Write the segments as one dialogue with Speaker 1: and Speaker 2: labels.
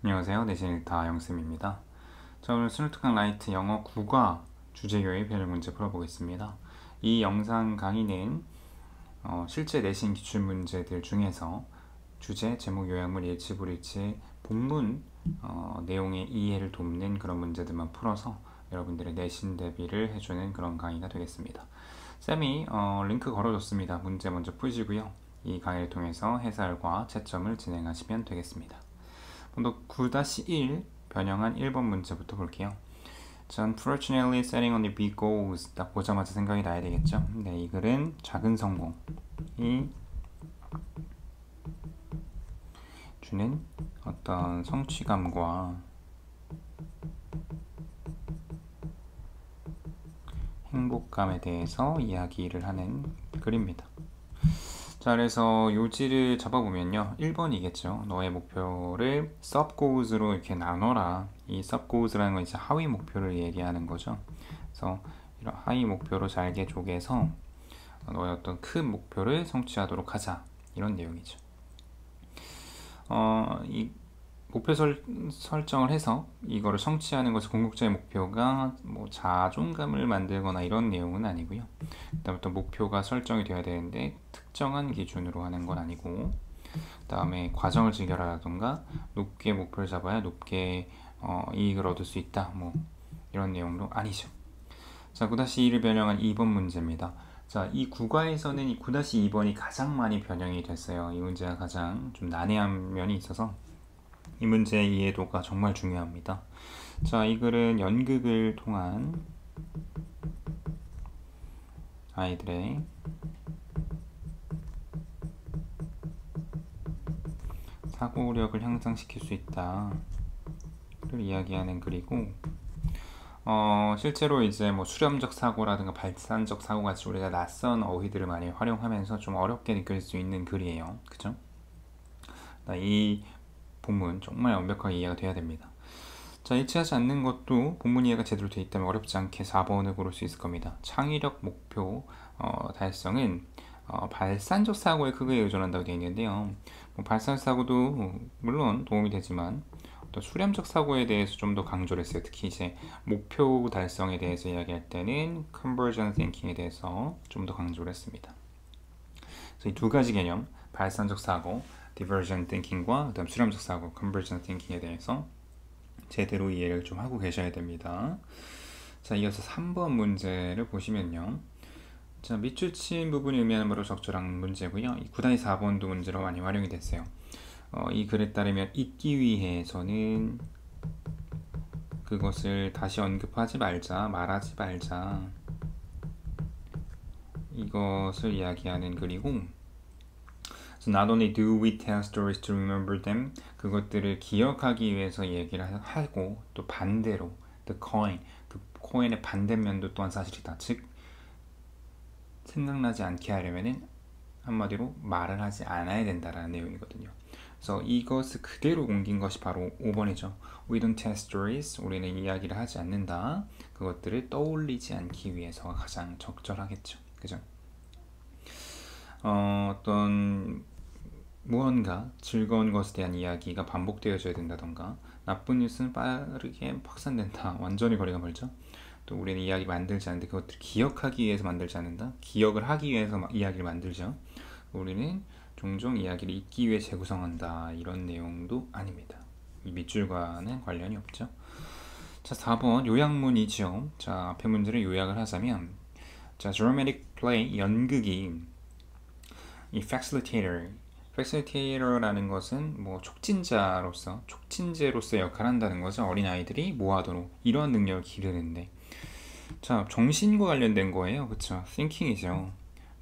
Speaker 1: 안녕하세요. 내신 일타 영쌤입니다. 자, 오늘 스누트강 라이트 영어 국어 주제교의 변형 문제 풀어보겠습니다. 이 영상 강의는 실제 내신 기출 문제들 중에서 주제, 제목, 요약물, 일치, 불일치, 본문 내용의 이해를 돕는 그런 문제들만 풀어서 여러분들의 내신 대비를 해주는 그런 강의가 되겠습니다. 쌤이 링크 걸어줬습니다. 문제 먼저 푸시고요. 이 강의를 통해서 해설과 채점을 진행하시면 되겠습니다. 먼저 9-1 변형한 1번 문제부터 볼게요. 자, unfortunately setting on the big goals 딱 보자마자 생각이 나야 되겠죠. 네, 이 글은 작은 성공이 주는 어떤 성취감과 행복감에 대해서 이야기를 하는 글입니다. 자, 그래서 요지를 잡아보면요, 1번이겠죠. 너의 목표를 sub goals로 이렇게 나눠라. 이 sub goals라는 건 이제 하위 목표를 얘기하는 거죠. 그래서 이런 하위 목표로 잘게 쪼개서 너의 어떤 큰 목표를 성취하도록 하자, 이런 내용이죠. 이 목표 설정을 해서 이거를 성취하는 것이 궁극적인 목표가 뭐 자존감을 만들거나 이런 내용은 아니고요. 그다음에 또 목표가 설정이 되어야 되는데 특정한 기준으로 하는 건 아니고, 그다음에 과정을 즐겨라라던가 높게 목표를 잡아야 높게 이익을 얻을 수 있다, 뭐 이런 내용도 아니죠. 자, 9-2를 변형한 2번 문제입니다. 자, 이 국어에서는 이 9-2번이 가장 많이 변형이 됐어요. 이 문제가 가장 좀 난해한 면이 있어서 이 문제의 이해도가 정말 중요합니다. 자, 이 글은 연극을 통한 아이들의 사고력을 향상시킬 수 있다를 이야기하는 글이고, 실제로 이제 뭐 수렴적 사고라든가 발산적 사고 같이 우리가 낯선 어휘들을 많이 활용하면서 좀 어렵게 느낄 수 있는 글이에요. 그죠? 이 본문 정말 완벽하게 이해가 돼야 됩니다. 자, 일치하지 않는 것도 본문 이해가 제대로 되어 있다면 어렵지 않게 4번을 고를 수 있을 겁니다. 창의력 목표 달성은 발산적 사고에 크게 의존한다고 되어 있는데요. 뭐 발산 사고도 물론 도움이 되지만 또 수렴적 사고에 대해서 좀 더 강조를 했어요. 특히 이제 목표 달성에 대해서 이야기할 때는 conversion thinking에 대해서 좀 더 강조를 했습니다. 그래서 이 두 가지 개념, 발산적 사고, diversion thinking과 그다음 수렴적 사고, conversion thinking에 대해서 제대로 이해를 좀 하고 계셔야 됩니다. 자, 이어서 3번 문제를 보시면요. 자, 밑줄 친 부분이 의미하는 바로 적절한 문제고요. 이 9-4번도 문제로 많이 활용이 됐어요. 이 글에 따르면 잊기 위해서는 그것을 다시 언급하지 말자, 말하지 말자, 이것을 이야기하는 글이고, So not only do we tell stories to remember them, 그것들을 기억하기 위해서 얘기를 하고, 또 반대로 the coin, 그 코인의 반대면도 또한 사실이다. 즉 생각나지 않게 하려면은 한마디로 말을 하지 않아야 된다라는 내용이거든요. 그래서 이것을 그대로 옮긴 것이 바로 5번이죠. We don't tell stories. 우리는 이야기를 하지 않는다. 그것들을 떠올리지 않기 위해서가 가장 적절하겠죠. 그죠? 어떤 무언가 즐거운 것에 대한 이야기가 반복되어져야 된다던가, 나쁜 뉴스는 빠르게 확산된다. 완전히 거리가 멀죠. 또 우리는 이야기 만들지 않는데 그것들을 기억하기 위해서 만들지 않는다. 기억을 하기 위해서 이야기를 만들죠. 우리는 종종 이야기를 잊기 위해 재구성한다. 이런 내용도 아닙니다. 이 밑줄과는 관련이 없죠. 자, 4번 요약문이죠. 자, 앞에 문제를 요약을 하자면, 자, dramatic play, 연극이 이 facilitator라는 것은 뭐 촉진제로서 역할을 한다는 거죠. 어린아이들이 뭐하도록 이러한 능력을 기르는데, 자, 정신과 관련된 거예요. 그쵸? thinking이죠.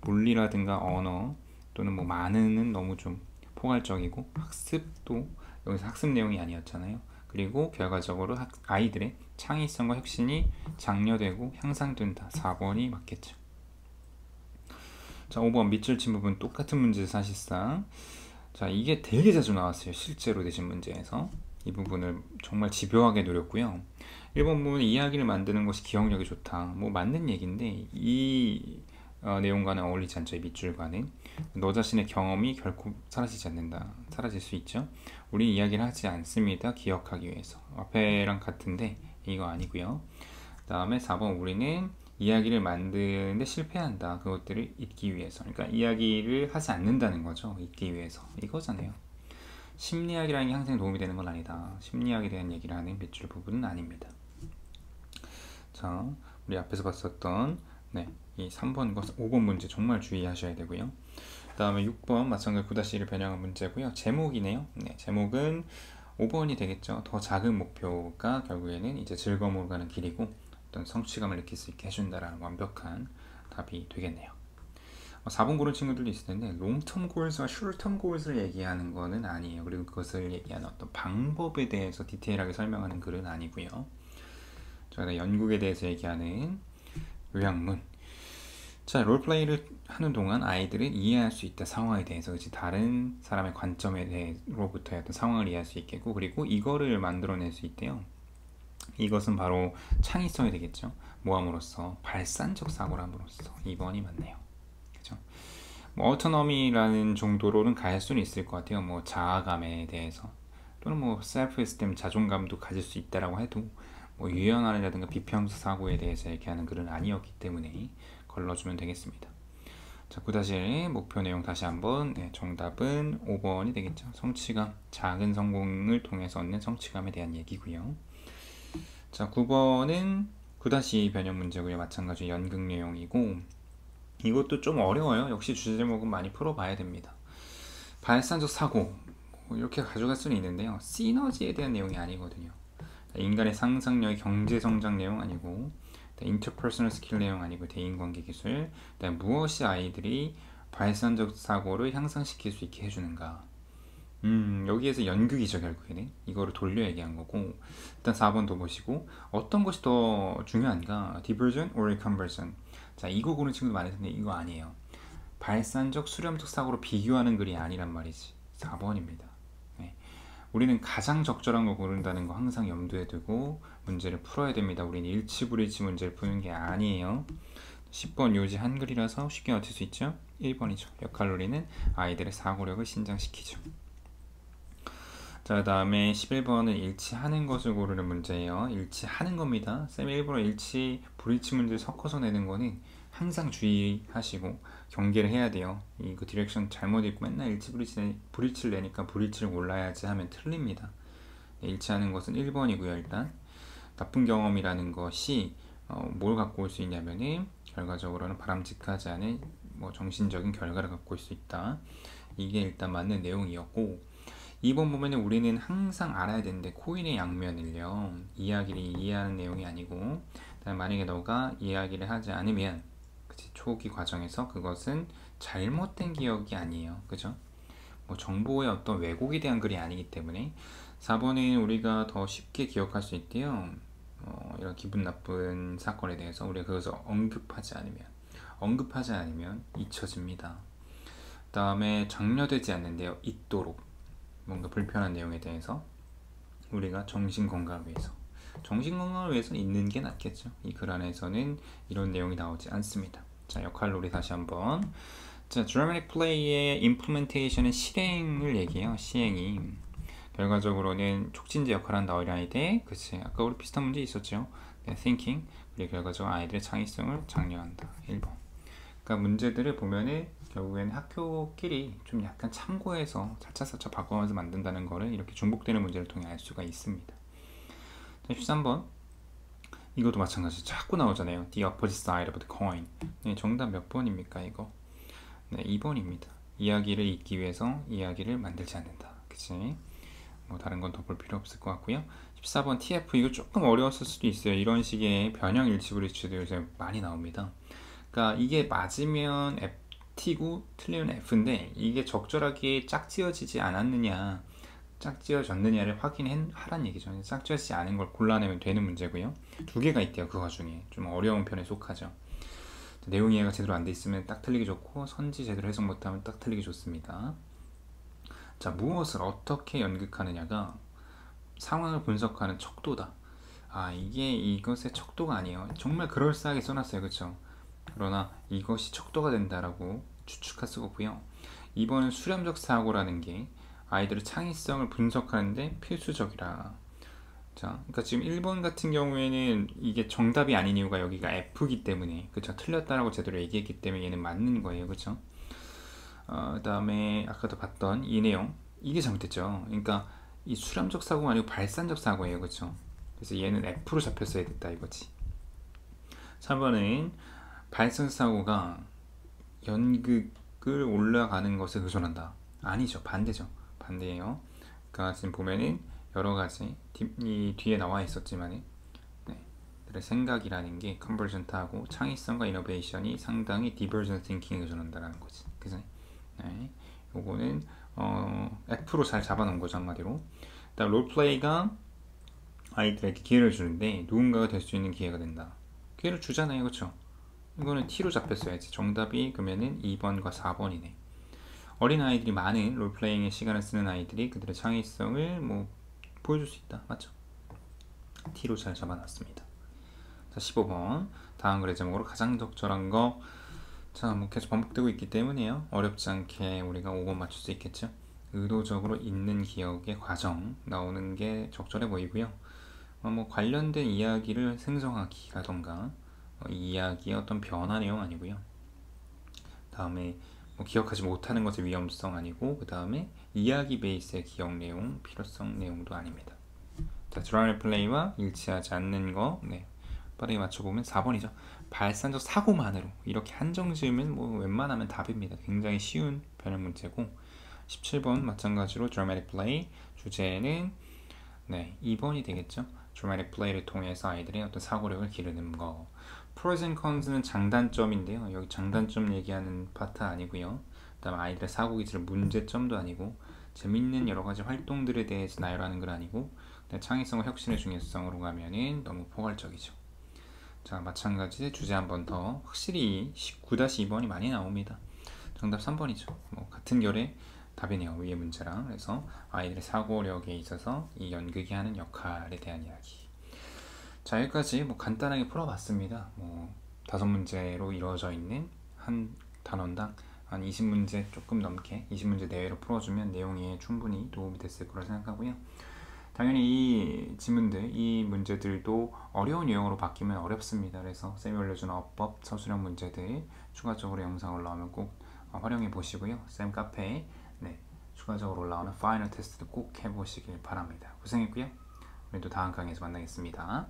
Speaker 1: 물리라든가 언어 또는 뭐 많은은 너무 좀 포괄적이고, 학습도 여기서 학습 내용이 아니었잖아요. 그리고 결과적으로 아이들의 창의성과 혁신이 장려되고 향상된다. 4번이 맞겠죠. 자, 5번 밑줄 친 부분 똑같은 문제 사실상. 자, 이게 되게 자주 나왔어요. 실제로 내신 문제에서. 이 부분을 정말 집요하게 노렸고요. 1번 부분 이야기를 만드는 것이 기억력이 좋다. 뭐 맞는 얘기인데 이 내용과는 어울리지 않죠. 이 밑줄과는. 너 자신의 경험이 결코 사라지지 않는다. 사라질 수 있죠. 우리 이야기를 하지 않습니다. 기억하기 위해서. 앞에랑 같은데 이거 아니고요. 그 다음에 4번 우리는 이야기를 만드는데 실패한다. 그것들을 잊기 위해서. 그러니까 이야기를 하지 않는다는 거죠. 잊기 위해서. 이거잖아요. 심리학이라는 게 항상 도움이 되는 건 아니다. 심리학에 대한 얘기를 하는 밑줄 부분은 아닙니다. 자, 우리 앞에서 봤었던 이 3번과 5번 문제 정말 주의하셔야 되고요. 그 다음에 6번 마찬가지로 9-1을 변형한 문제고요. 제목이네요. 제목은 5번이 되겠죠. 더 작은 목표가 결국에는 이제 즐거움으로 가는 길이고 어떤 성취감을 느낄 수 있게 해준다라는 완벽한 답이 되겠네요. 4번 고른 친구들도 있을 텐데 롱텀 골스와 숏텀 골스를 얘기하는 거는 아니에요. 그리고 그것을 얘기하는 어떤 방법에 대해서 디테일하게 설명하는 글은 아니고요. 저희가 연극에 대해서 얘기하는 요약문. 자, 롤플레이를 하는 동안 아이들은 이해할 수 있다. 상황에 대해서. 그치? 다른 사람의 관점에 대해로부터의 어떤 상황을 이해할 수 있겠고, 그리고 이거를 만들어낼 수 있대요. 이것은 바로 창의성이 되겠죠. 모함으로써 발산적 사고를 함으로써. 2번이 맞네요. 그죠? 뭐 어토노미라는 정도로는 갈 수는 있을 것 같아요. 뭐 자아감에 대해서 또는 뭐 셀프 에스템 자존감도 가질 수 있다라고 해도 뭐 유연함이라든가 비평적 사고에 대해서 얘기하는 글은 아니었기 때문에 걸러주면 되겠습니다. 자, 9-1 목표 내용 다시 한번. 정답은 5번이 되겠죠. 성취감, 작은 성공을 통해서 얻는 성취감에 대한 얘기고요. 자, 9번은 9-2 변형 문제고요. 마찬가지로 연극 내용이고 이것도 좀 어려워요. 역시 주제 제목은 많이 풀어봐야 됩니다. 발산적 사고 이렇게 가져갈 수는 있는데요. 시너지에 대한 내용이 아니거든요. 인간의 상상력의 경제 성장 내용 아니고 인터퍼스널 스킬 내용 아니고 대인관계 기술. 무엇이 아이들이 발산적 사고를 향상시킬 수 있게 해주는가. 여기에서 연극이죠. 결국에는 이거를 돌려 얘기한 거고. 일단 4번도 보시고 어떤 것이 더 중요한가? Diversion or conversion. 자, 이거 고른 친구도 많을 텐데 이거 아니에요. 발산적 수렴적 사고로 비교하는 글이 아니란 말이지. 4번입니다. 우리는 가장 적절한 거 고른다는 거 항상 염두에 두고 문제를 풀어야 됩니다. 우리는 일치불일치 문제를 푸는 게 아니에요. 10번 요지 한글이라서 쉽게 맞출 수 있죠. 1번이죠. 역할놀이는 아이들의 사고력을 신장시키죠. 자, 그 다음에 11번은 일치하는 것을 고르는 문제예요. 일치하는 겁니다. 쌤이 일부러 일치, 불일치 문제를 섞어서 내는 거는 항상 주의하시고 경계를 해야 돼요. 이거 디렉션 잘못 읽고 맨날 일치, 불일치를 내니까 불일치를 골라야지 하면 틀립니다. 일치하는 것은 1번이고요. 일단 나쁜 경험이라는 것이 뭘 갖고 올 수 있냐면은 결과적으로는 바람직하지 않은 정신적인 결과를 갖고 올 수 있다. 이게 일단 맞는 내용이었고 2번 보면은 우리는 항상 알아야 되는데 코인의 양면을요. 이야기를 이해하는 내용이 아니고 만약에 너가 이야기를 하지 않으면 초기 과정에서 그것은 잘못된 기억이 아니에요. 그죠? 정보의 어떤 왜곡에 대한 글이 아니기 때문에 4번은 우리가 더 쉽게 기억할 수 있대요. 이런 기분 나쁜 사건에 대해서 우리가 그것을 언급하지 않으면 잊혀집니다. 그 다음에 장려되지 않는데요. 잊도록 뭔가 불편한 내용에 대해서 우리가 정신건강을 위해서 있는 게 낫겠죠. 이 글 안에서는 이런 내용이 나오지 않습니다. 자, 역할놀이 다시 한번. 자, 드라마틱 플레이의 임플리멘테이션은 실행을 얘기해요. 시행이 결과적으로는 촉진제 역할을 한다. 어린아이들. 그치, 아까 우리 비슷한 문제 있었죠. thinking. 그리고 결과적으로 아이들의 창의성을 장려한다. 1번. 그러니까 문제들을 보면은 결국에는 학교끼리 좀 약간 참고해서 차차차차 바꿔가면서 만든다는 거를 이렇게 중복되는 문제를 통해 알 수가 있습니다. 자, 13번. 이것도 마찬가지 자꾸 나오잖아요. The opposite side of the coin. 정답 몇 번입니까 이거? 2번입니다. 이야기를 잊기 위해서 이야기를 만들지 않는다. 그치? 다른 건 더 볼 필요 없을 것 같고요. 14번 TF. 이거 조금 어려웠을 수도 있어요. 이런 식의 변형 일치불일치도 요새 많이 나옵니다. 그러니까 이게 맞으면 T고 틀리면 F인데 이게 적절하게 짝지어지지 않았느냐 짝지어졌느냐를 확인하란 얘기죠. 짝지어지지 않은 걸 골라내면 되는 문제고요. 2개가 있대요. 그 와중에 좀 어려운 편에 속하죠. 내용 이해가 제대로 안 돼 있으면 딱 틀리기 좋고 선지 제대로 해석 못하면 딱 틀리기 좋습니다. 자, 무엇을 어떻게 연극하느냐가 상황을 분석하는 척도다. 이게 이것의 척도가 아니에요. 정말 그럴싸하게 써놨어요. 그쵸? 그러나 이것이 척도가 된다라고 추측할 수가 없고요. 2번은 수렴적 사고라는 게 아이들의 창의성을 분석하는데 필수적이라. 자, 그러니까 지금 1번 같은 경우에는 이게 정답이 아닌 이유가 여기가 F기 때문에, 그쵸? 틀렸다라고 제대로 얘기했기 때문에 얘는 맞는 거예요, 그쵸? 그 다음에 아까도 봤던 이 내용, 이게 잘못됐죠. 그러니까 이 수렴적 사고가 아니고 발산적 사고예요, 그쵸? 그래서 얘는 F로 잡혔어야 됐다 이거지. 3번은 발산 사고가 연극을 올라가는 것에 의존한다. 아니죠, 반대죠. 반대예요. 그러니까 지금 보면은 여러 가지 이 뒤에 나와 있었지만, 네, 생각이라는 게 컨버전트하고 창의성과 이노베이션이 상당히 디버전 띵킹에 의존한다라는 거지. 그죠? 네, 요거는 F로 잘 잡아놓은 거죠, 한마디로. 일단 롤플레이가 아이들에게 기회를 주는데 누군가가 될 수 있는 기회가 된다. 기회를 주잖아요, 그렇죠? 이거는 T로 잡혔어야지. 정답이 그러면은 2번과 4번이네. 어린 아이들이 많은 롤플레잉의 시간을 쓰는 아이들이 그들의 창의성을 뭐 보여줄 수 있다, 맞죠? T로 잘 잡아놨습니다. 자, 15번 다음 글의 제목으로 가장 적절한 거. 자, 뭐 계속 반복되고 있기 때문에요, 어렵지 않게 우리가 5번 맞출 수 있겠죠. 의도적으로 있는 기억의 과정 나오는 게 적절해 보이고요. 뭐 관련된 이야기를 생성하기라던가 이 이야기의 어떤 변화 내용 아니고요. 다음에 뭐 기억하지 못하는 것의 위험성 아니고, 그 다음에 이야기 베이스의 기억 내용, 필요성 내용도 아닙니다. 자, 드라마 플레이와 일치하지 않는 거, 네, 빠르게 맞춰보면 4번이죠. 발산적 사고만으로 이렇게 한정 지으면 뭐 웬만하면 답입니다. 굉장히 쉬운 변형 문제고, 17번 마찬가지로 드라마틱 플레이 주제는 네, 2번이 되겠죠. 드라마틱 플레이를 통해서 아이들의 어떤 사고력을 기르는 거. 프로즈 앤 컨스는 장단점인데요, 여기 장단점 얘기하는 파트 아니고요. 그 다음 아이들의 사고 기술의 문제점도 아니고, 재밌는 여러 가지 활동들에 대해서 나열하는 건 아니고, 창의성과 혁신의 중요성으로 가면은 너무 포괄적이죠. 자, 마찬가지 주제 한 번 더. 확실히 19-2번이 많이 나옵니다. 정답 3번이죠. 뭐 같은 결의 답이네요, 위의 문제랑. 그래서 아이들의 사고력에 있어서 이 연극이 하는 역할에 대한 이야기. 자, 여기까지 뭐 간단하게 풀어봤습니다. 뭐 5문제로 이루어져 있는 한 단원당 한 20문제 조금 넘게, 20문제 내외로 풀어주면 내용이 충분히 도움이 됐을 거라 생각하고요. 당연히 이 지문들, 이 문제들도 어려운 유형으로 바뀌면 어렵습니다. 그래서 쌤이 올려주는 어법, 서술형 문제들 추가적으로 영상 올라오면 꼭 활용해 보시고요. 쌤 카페에 네, 추가적으로 올라오는 파이널 테스트도 꼭 해보시길 바랍니다. 고생했고요. 우리 또 다음 강의에서 만나겠습니다.